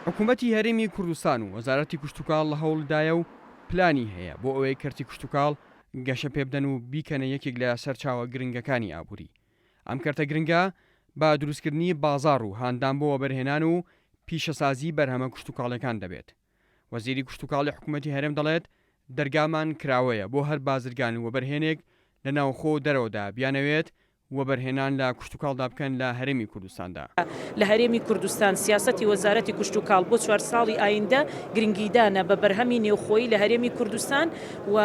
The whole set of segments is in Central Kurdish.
حکوومەتی هەرێمی کوردستان و وەزارەتی کشتتوکاڵ لە هەوڵدایە و پلانی هەیە بۆ ئەوەی کەرتی کشتتوکاڵ گەشە پێبدەن و بیکەنە یەکێک لە سەرچاوە گرنگەکانی ئابووری. ئەم کەرتە گرنگە بە دروستکردنی بازار و هاندان بۆ وەبەرهێنان و پیشەسازی بەرهەمە کشتتوکاڵەکان دەبێت. وەزیری کشتتوکاڵی حکوومەتی هەرێم دەڵێت دەرگامان کراوەیە بۆ هەر بازرگان و وەبەرهێنێک لە ناوخۆ دەرەوەدا بیانەوێت وەبەرهێنان لە کشتتوکاڵدا بکەن لە هەرێمی کوردستاندا. لە هەرێمی کوردستان سیاسەتی وەزارەتی کشتتوکاڵ بۆ 4 ساڵی ئایندە گرنگیدانە بە بەرهەمی نێوخۆیی لە هەرێمی کوردستان و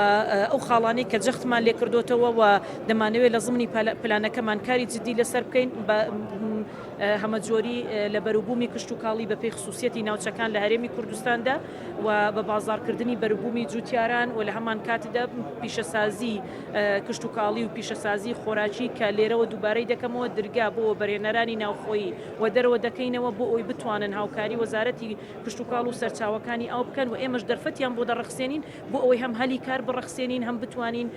ئەو خاڵانەی کە جەختمان لێکردوتەوە و دەمانەوێت لە زمانی پلانەکەمان کاری جدی لەسەر بکەین هەمە جۆری لە بەروبوومی کشتتوکاڵی بە پێی خصوصیەتی ناوچەکان لە هەرێمی کوردستاندا و بە بازارکردنی بەروبوومی جوتیاران و لە هەمان کاتدا پیشەسازی کشتتوکاڵی و پیشەسازی خۆراکی کە لێرەوە دووبارەی دەکەمەوە دەرگا بۆ بەرهێنەرانی ناوخۆیی و دەرەوە دەکەینەوە بۆ ئەوی بتوانن هاوکاری وەزارەتی کشتتوکاڵ و سەرچاوەکانی ئەو بکەن و ئێمەش دەرفەتیان بۆ دەڕەخسێنین بۆ ئەوەی هەم هەلی کار بڕەخسێنین هەم بتوانین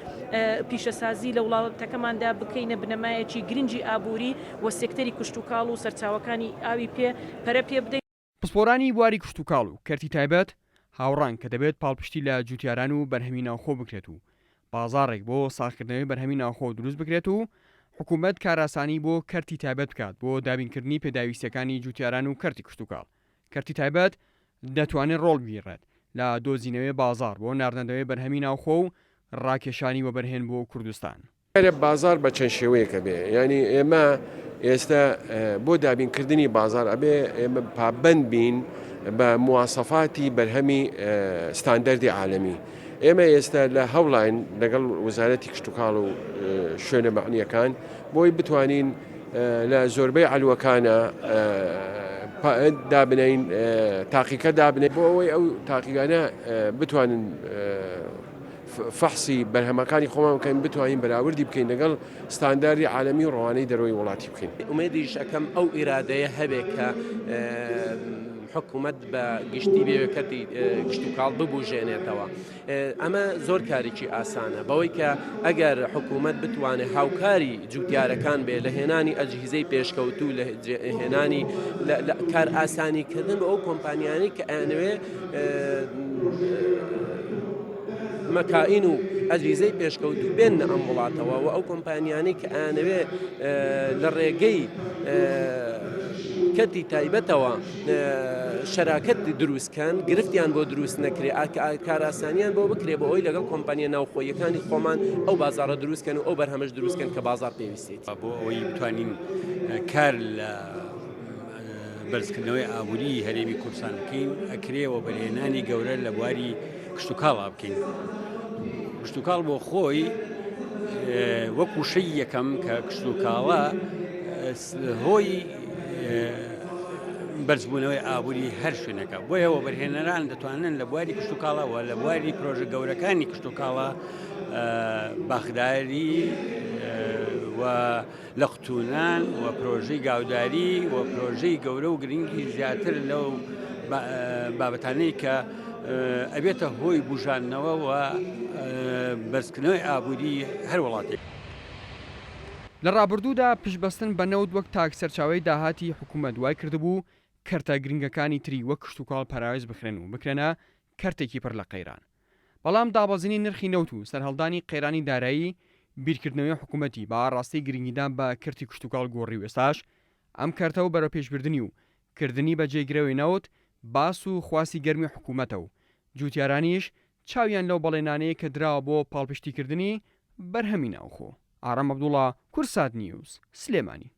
پیشەسازی لە وڵاتەکەماندا بکەینە بنەمایەکی گرنگی ئابووری و سێکتەری کشتتوکاڵ و سەرچاوەکانی ئاوی پەرە پێ بدەین. پسپۆرانی بواری کشتتوکاڵ و کەرتی تایبەت هاوڕان کە دەبێت پاڵپشتی لە جوتیاران و بەرهەمی ناوخۆ بکرێت و بازارێک بۆ ساختکردنەوەی بەرهەمی ناوخۆ دروست بکرێت و حکوومەت کاراسانی بۆ کەرتی تایبەت بکات بۆ دابینکردنی پێداویستەکانی جوتیاران و کەرتی کشتتوکاڵ. کەرتی تایبەت دەتوانێت ڕۆڵ بگیڕێت لە دۆزینەوەی بازار بۆ ناردنەوەی بەرهەمی ناوخۆ و ڕاکێشانی وەبەرهێن بۆ کوردستان. بازار بە چەند شێوەیەکە بێ، ینی ئێمە ئێستا بۆ دابینکردنی بازار ئەبێ ئێمە پابند بین بە مواسەفاتی بەرهەمی ستاندەردی عالەمی. ئێمە ئێستا لە هەوڵین لەگەڵ وەزارەتی کشتتوکاڵ و شوێنە معنیەکان بۆی بتوانین لە زۆربەی علوەکانە دابنین تاقیکە دابنێت بۆ ئەوەی ئەو تاقیگانە بتوانن فەحسی بەرهەمەکانی خۆمان بکەین بتوانین بەراوردی بکەین لەگەڵ ستانداردی عالەمی و ڕەوانەی دەرەوەی وڵاتی بکەین. ئومێدیش ئەەکەم ئەو ئیرادەیە هەبێت کە حکوومەت بە گشتی بێوەکەتی کشتتوکاڵ ببوژێنێتەوە. ئەمە زۆر کارێکی ئاسانە بەوەی کە ئەگەر حکوومەت بتوانێت هاوکاری جوتیارەکان بێ لە هێنانی ئەجهیزەی پێشکەوتوو لە هێنانی کار ئاسانیکردن بە ئەو کۆمپانیانی کە ئەنوێ مەکائین و ئەجهیزەی پێشکەوتوو بێنە ئەم وڵاتەوە و ئەو کۆمپانیانی کە ئەنوێ لە ڕێگەی کەرتی تایبەتەوە شەراکەت دروستکەن گرفتیان بۆ دروست نەکرێ کاراسانیان بۆ بکرێ بە ئەوی لەگەڵ کۆمپانیە ناوخۆیەکانی خۆمان ئەو بازارە دروستکەن و ئەو بەرهەمەش دروستکەن کە بازار پێویستێت بۆ ئەوەی بتوانین کار لە بەرزکردنەوەی ئابووری هەرێمی کوردستان بکەین ئەکرێەوە بەرهێنانی گەورە لە بواری کشتتوکاڵ بکەین. کشتتوکاڵ بۆ خۆی وەکو شەی یەکەم کە کشتتوکاڵە هۆی بەرزبوونەوەی ئابووری هەر شوێنەکە بۆیەوە بەرهێنەران دەتوانن لە بواری کشتتوکاڵەوە لە بواری پرۆژە گەورەکانی کشتتوکاڵە باخداری و لە قوتونان و پرۆژەی گاوداری و پرۆژەی گەورە و گرنگی زیاتر لەو بابەتانەی کە ئەبێتە هۆی بژاندنەوە و بەرزکردنەوەی ئابووری هەر وڵاتێک. لە ڕابردوودا پشتبەستن بە نەوت وەک تاک سەرچاوی داهاتی حکوومەت دوای کردبوو کەرتە گرنگەکانی تری وەک کشتتوکاڵ پەراویز بخرێن و بکرێنە کەرتێکی پڕ لە قەیران. بەڵام دابەزینی نرخی نەوت و سەرهەڵدانی قەیرانی دارایی بیرکردنەوەی حکوومەتی بە ڕاستی گرنگیدان بە کەرتی کشتتوکاڵ گۆڕی وێستاش ئەم کەرتە و بەرە پێشبردننی و کردنی بە جێگرەوەی نەوت باس و خواسی گەرمی حکوومەتە و جوتیارانیش چاویان لەو بەڵێنانەیە کە دراوە بۆ پاڵپشتیکردنی بەرهەمی ناوخۆ. ئارام عەبدوڵڵا، کورسات نیوز، سلێمانی.